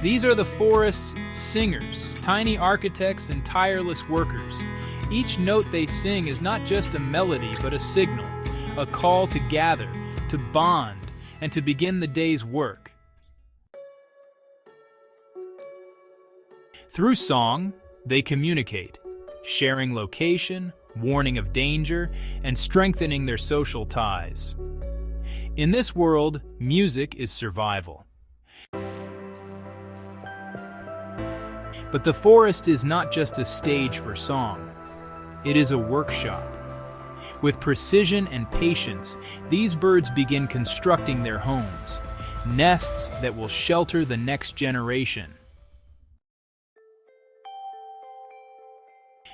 These are the forest's singers, tiny architects and tireless workers. Each note they sing is not just a melody, but a signal, a call to gather, to bond, and to begin the day's work. Through song, they communicate, sharing location, warning of danger, and strengthening their social ties. In this world, music is survival. But the forest is not just a stage for song. It is a workshop. With precision and patience, these birds begin constructing their homes, nests that will shelter the next generation.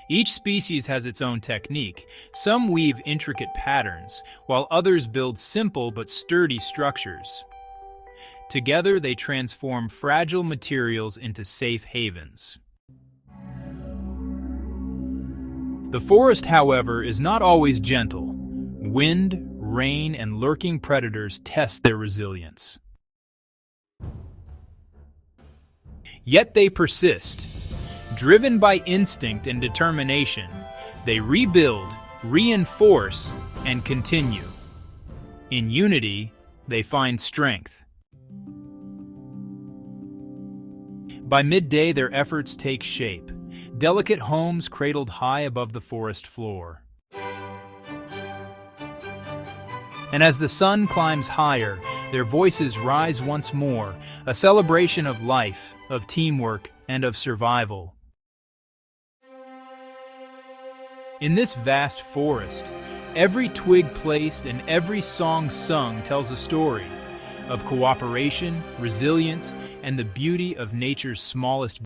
Each species has its own technique. Some weave intricate patterns, while others build simple but sturdy structures. Together, they transform fragile materials into safe havens. The forest, however, is not always gentle. Wind, rain, and lurking predators test their resilience. Yet they persist. Driven by instinct and determination, they rebuild, reinforce, and continue. In unity, they find strength. By midday, their efforts take shape, delicate homes cradled high above the forest floor. And as the sun climbs higher, their voices rise once more, a celebration of life, of teamwork, and of survival. In this vast forest, every twig placed and every song sung tells a story of cooperation, resilience, and the beauty of nature's smallest